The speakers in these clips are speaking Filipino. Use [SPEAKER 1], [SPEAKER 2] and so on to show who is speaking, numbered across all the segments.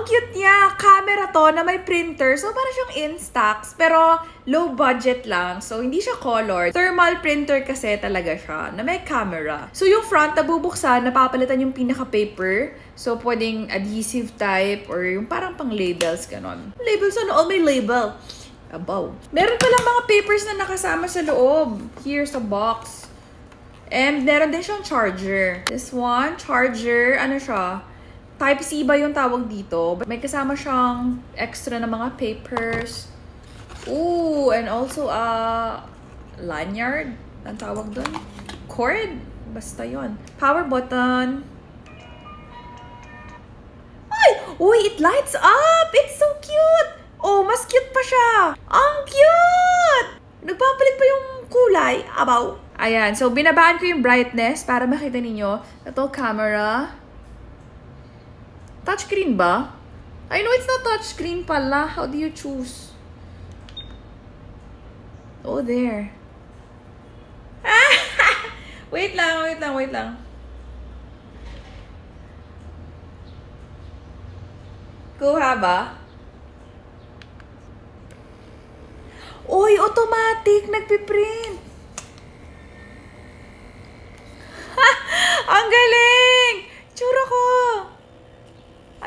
[SPEAKER 1] cute niya. Camera to na may printer. So, para siyang Instax. Pero, low budget lang. So, hindi siya colored. Thermal printer kasi talaga siya na may camera. So, yung front, nabubuksan, napapalitan yung pinaka-paper. So, pwedeng adhesive type or yung parang pang labels, ganon. Labels ano? All may label. Abaw. Meron palang mga papers na nakasama sa loob. Here sa box. And meron din siyang charger. This one, charger, ano siya? Type-C ba yung tawag dito? May kasama siyang extra na mga papers. Ooh, and also lanyard. Ang tawag doon? Cord? Basta yon. Power button. Ay! Uy, it lights up! It's so cute! Oh, mas cute pa siya! Ang cute! Nagpapalit pa yung kulay. Abaw. Ayan, so binabaan ko yung brightness para makita ninyo. Ito, camera. Touchscreen ba? I know it's not touchscreen pala. How do you choose? Oh, there. Wait lang. Kuha ba? Uy, automatic. Nagpiprint. Ang galing! Tsura ko!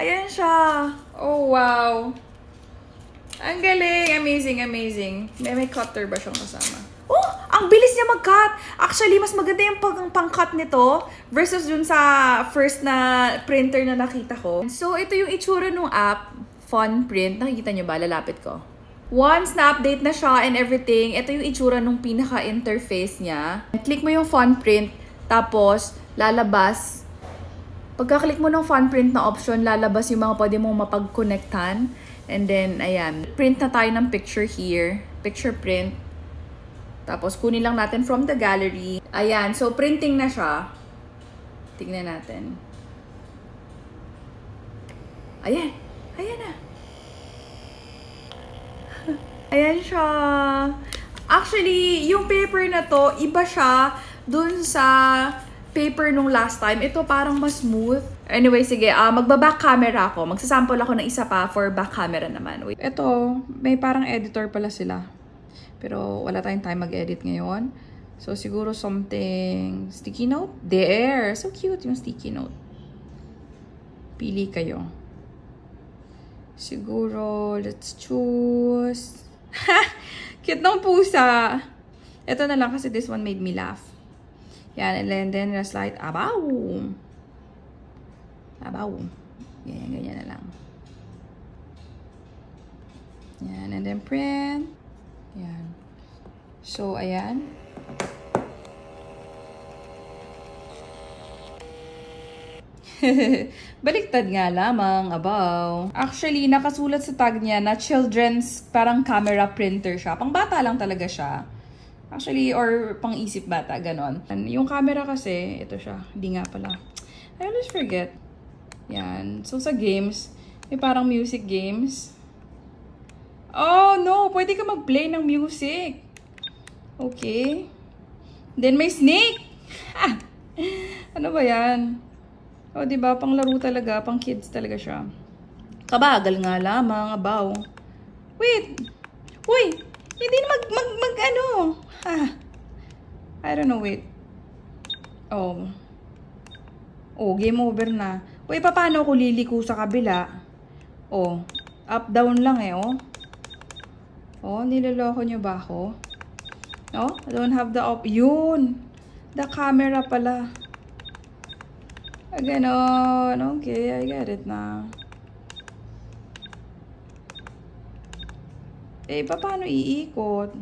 [SPEAKER 1] Ayan siya. Oh, wow. Ang galing. Amazing. May cutter ba siyang kasama? Oh, ang bilis niya mag-cut. Actually, mas maganda yung pang-cut nito versus dun sa first na printer na nakita ko. So, ito yung itsura ng app, Fun Print. Nakikita niyo ba? Lalapit ko. Once na-update na siya and everything, ito yung itsura ng pinaka-interface niya. Click mo yung Fun Print, tapos lalabas. Pagka-click mo ng Fun Print na option, lalabas yung mga pwede mong mapag-connectan. And then, ayan. Print na tayo ng picture here. Picture print. Tapos, kunin lang natin from the gallery. Ayan. So, printing na siya. Tingnan natin. Ayan. Ayan na. Ayan siya. Actually, yung paper na to, iba siya dun sa paper nung last time. Ito parang mas smooth. Anyway, sige. Magba-back camera ako. Magsasample ako ng isa pa for back camera naman. Wait. Ito, may parang editor pala sila. Pero wala tayong time mag-edit ngayon. So, siguro something... Sticky note? There! So cute yung sticky note. Pili kayo. Siguro, let's choose... Cute ng pusa! Ito na lang kasi this one made me laugh. Yan, and then just like, abaw! Abaw. Ganyan na lang. Yan, and then print. Yan. So, ayan. Baliktad nga lamang, abaw. Actually, nakasulat sa tag niya na children's parang camera printer siya. Pang bata lang talaga siya. Actually, or pang-isip bata, ganon. Yung camera kasi, ito siya. Hindi nga pala. I always forget. Yan. So, sa games, may parang music games. Oh, no! Pwede ka mag-play ng music. Okay. Then, may snake! Ano ba yan? Oh, diba? Pang laro talaga. Pang kids talaga siya. Kabagal nga lamang, abaw. Wait! Uy! Hindi na ano. I don't know, wait. Oh. Oh, game over na. Uy, paano ako liliko sa kabila? Oh, up, down lang eh, oh. Oh, niloloko nyo ba ako? Oh, I don't have the yun! The camera pala. Ganon. Okay, I get it na. Eh, paano iikot?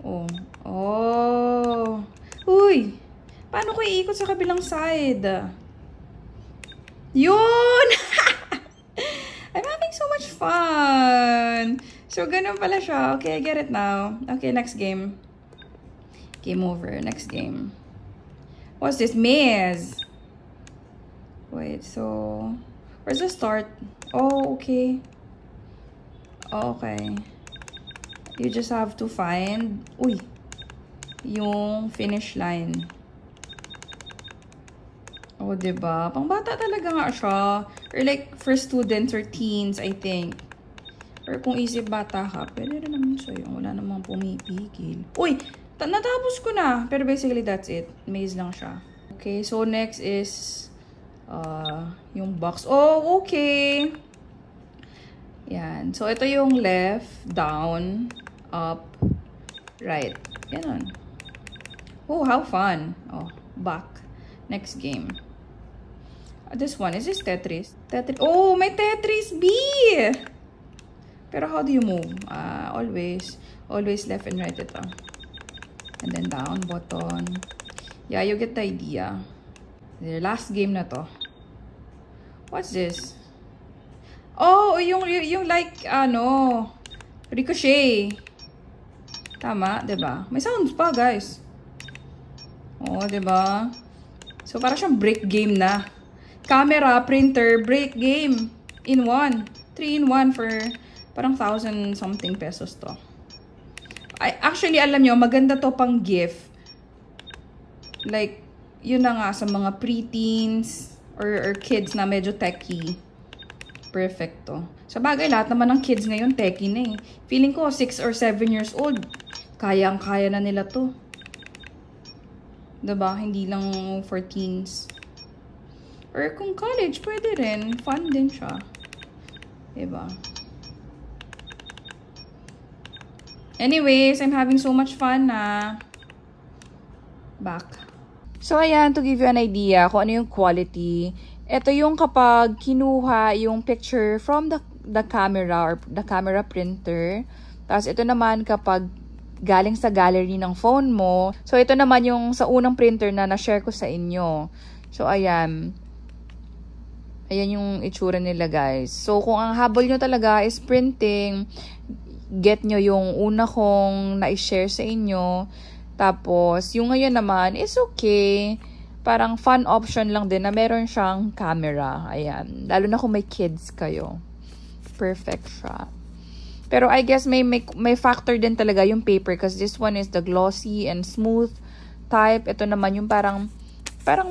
[SPEAKER 1] Oh. Oh. Uy! Paano ko iikot sa kabilang side? Yun! I'm having so much fun! So, ganun pala siya. Okay, I get it now. Okay, next game. Game over. Next game. What's this? Maze! Wait, so... Where's the start? Oh, okay. Okay. You just have to find... Uy! Yung finish line. Oh, diba? Pangbata talaga nga siya. Or like, for students or teens, I think. Or kung isip bata ka, pwede rin naman sa'yo. Wala namang pumipigil. Uy! Natapos ko na. Pero basically, that's it. Maze lang siya. Okay, so next is yung box. Oh, okay. Yan. So, ito yung left, down, up, right. Ganon. Oh, how fun. Oh, back. Next game. This one, is this Tetris? Tetris. Oh, may Tetris B! Pero how do you move? Always left and right ito. And then down button. Yeah, you get the idea. The last game na to. What's this? Oh, yung like, ricochet. Tama, diba? May sounds pa, guys. Oh, diba? So, para siyang break game na. Camera, printer, break game. In one. 3 in 1 for parang 1,000 something pesos to. Actually, alam nyo, maganda to pang gift. Like, yun na nga sa mga preteens or kids na medyo techy. Perfect to. Sa bagay, lahat naman ng kids ngayon techy na eh. Feeling ko 6 or 7 years old, kayang-kaya na nila to. Diba? Hindi lang for teens. Or kung college, pwede rin. Fun din siya. Diba? Anyways, I'm having so much fun na. Back. So, ayan, to give you an idea kung ano yung quality. Ito yung kapag kinuha yung picture from the camera or the camera printer. Tapos, ito naman kapag galing sa gallery ng phone mo. So, ito naman yung sa unang printer na na-share ko sa inyo. So, ayan. Ayan yung itsura nila, guys. So, kung ang habol nyo talaga is printing, get nyo yung una kong na-share sa inyo. Tapos, yung ngayon naman is okay. Parang fun option lang din na meron siyang camera. Ayan. Lalo na kung may kids kayo. Perfect siya. Pero I guess may factor din talaga yung paper because this one is the glossy and smooth type. Ito naman yung parang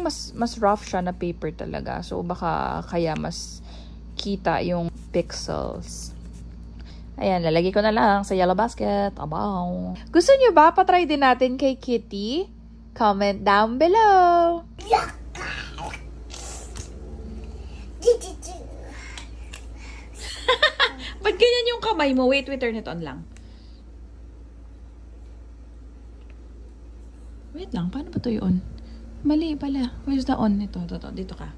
[SPEAKER 1] mas rough siya na paper talaga. So, baka kaya mas kita yung pixels. Ayan, lalagay ko na lang sa yellow basket. Abaw. Gusto nyo ba patry din natin kay Kitty? Comment down below. Ba't ganyan yung kamay mo? Wait, turn it on lang. Wait lang, paano ba to yun? Mali pala. Where's the on nito? Dito ka.